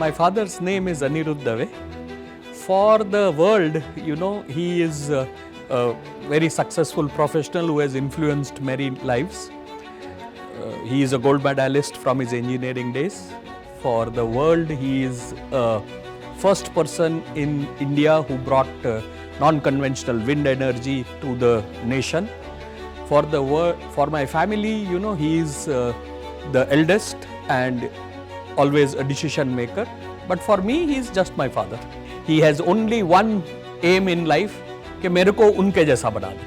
My father's name is Anirudh Dave. For the world, he is a very successful professional who has influenced many lives. He is a gold medalist from his engineering days. For the world, he is a first person in India who brought non-conventional wind energy to the nation. For my family, he is the eldest and always a decision maker. But for me, he is just my father. He has only one aim in life कि मेरे को उनके जैसा बना दे,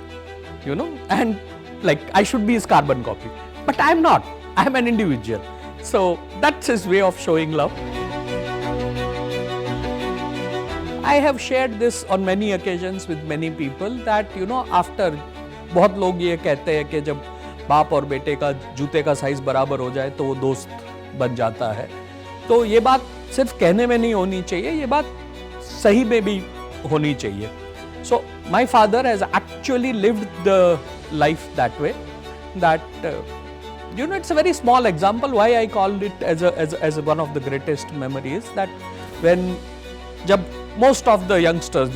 and like I should be his carbon copy. But I am not. I am an individual. So that's his way of showing love. I have shared this on many occasions with many people that after बहुत लोग ये कहते हैं कि जब बाप और बेटे का जूते का साइज बराबर हो जाए तो वो दोस्त बन जाता है. तो ये बात सिर्फ कहने में नहीं होनी चाहिए, ये बात सही में भी होनी चाहिए. So my father has actually lived the life that way. That it's a very small example why I called it as one of the greatest memories. That when jab most of the youngsters,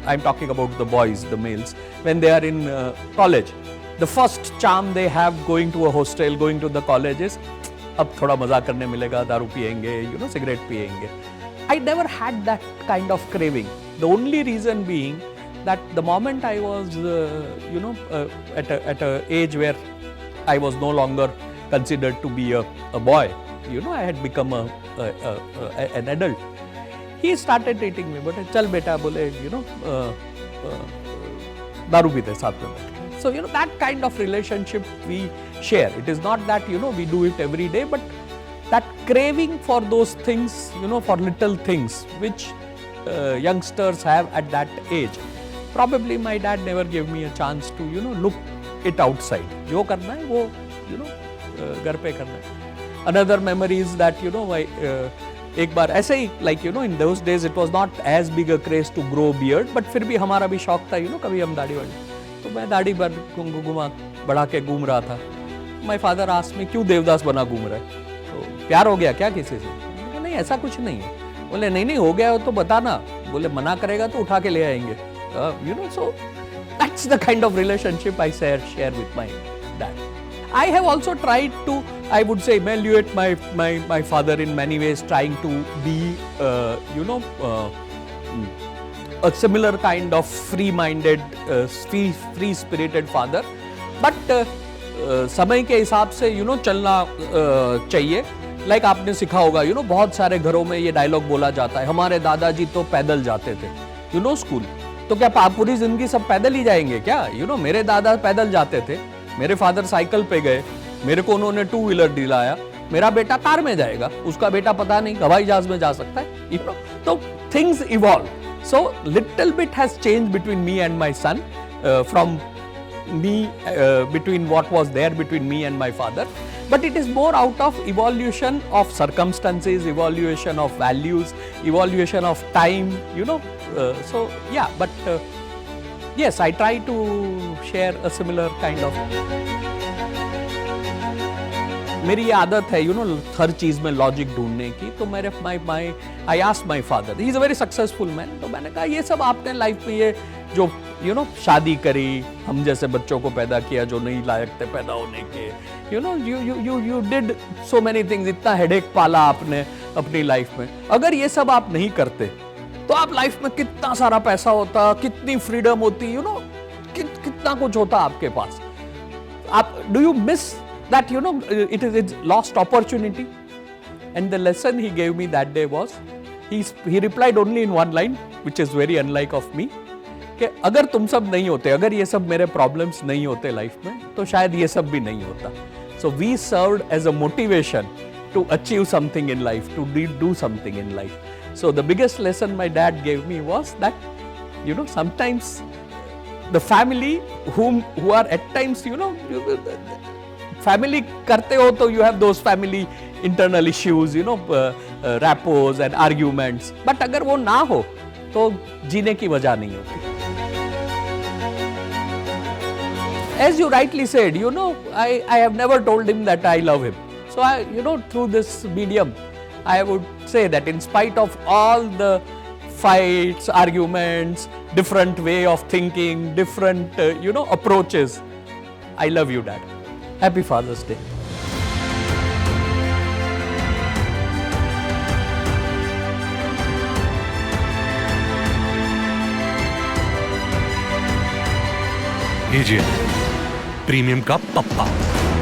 I'm talking about the boys, the males, when they are in college, the first charm they have going to a hostel, going to the college is अब थोड़ा मजा करने मिलेगा, दारू पिएंगे, cigarette पिएंगे. I never had that kind of craving. The only reason being that the moment I was, at a age where I was no longer considered to be a boy, I had become an adult. He started treating me, but चल बेटा बोले, दारू पीते साथ में. So that kind of relationship we share. It is not that we do it every day, but that craving for those things, for little things which youngsters have at that age. Probably my dad never gave me a chance to look it outside. जो करना है वो घर पे करना है. Another memory is that एक बार ऐसे ही like in those days it was not as big a craze to grow beard, but फिर भी हमारा भी शौक था कभी हम दाढ़ी वाली. तो मैं दाढ़ी बढ़ा के घूम रहा था. My father asked me क्यों देवदास बना घूम रहा है, तो प्यार हो गया क्या किसी से? नहीं ऐसा कुछ नहीं है. बोले नहीं हो गया हो तो बताना. बोले मना करेगा तो उठा के ले आएंगे. So that's the kind of relationship I share with my dad. I have also tried to, I would say, evaluate my father in many ways, trying to be, a similar kind of free-minded, free-spirited father. But समय के हिसाब से चलना चाहिए. Like आपने सीखा होगा, बहुत सारे घरों में ये डायलॉग बोला जाता है, हमारे दादाजी तो पैदल जाते थे, स्कूल. तो क्या पूरी जिंदगी सब पैदल ही जाएंगे क्या? मेरे दादा पैदल जाते थे, मेरे फादर साइकिल पे गए, मेरे को उन्होंने 2 व्हीलर दिलाया, मेरा बेटा कार में जाएगा, उसका बेटा पता नहीं हवाई जहाज में जा सकता है. तो things evolve. So little bit has change between me and my son, from me between what was there between me and my father, but it is more out of evolution of circumstances, evolution of values, evolution of time, so yeah, but yes, I try to share a similar kind of. मेरी ये आदत है हर चीज में logic ढूंढने की. तो मेरे I asked my father, he is a very successful man. तो मैंने कहा ये सब आपने लाइफ में ये जो शादी करी, हम जैसे बच्चों को पैदा किया जो नहीं लायक थे पैदा होने के, you did so many things, इतना हेडेक पाला आपने अपनी लाइफ में. अगर ये सब आप नहीं करते तो आप लाइफ में कितना सारा पैसा होता, कितनी फ्रीडम होती, कितना कुछ होता आपके पास. आप do you miss that it's lost opportunity? And the lesson he gave me that day was, he replied only in one line, which is very unlike of me, कि अगर तुम सब नहीं होते, अगर ये सब मेरे प्रॉब्लम्स नहीं होते लाइफ में, तो शायद ये सब भी नहीं होता. So we served as a motivation to achieve something in life, to do something in life. So the biggest lesson my dad gave me was that sometimes the family who are at times family करते हो तो you have those family internal issues, rappos and arguments. But अगर वो ना हो तो जीने की वजह नहीं होती. As you rightly said, I have never told him that I love him. So through this medium, I would say that in spite of all the fights, arguments, different way of thinking, different, approaches, I love you, Dad. Happy Father's Day. AGM premium का पप्पा।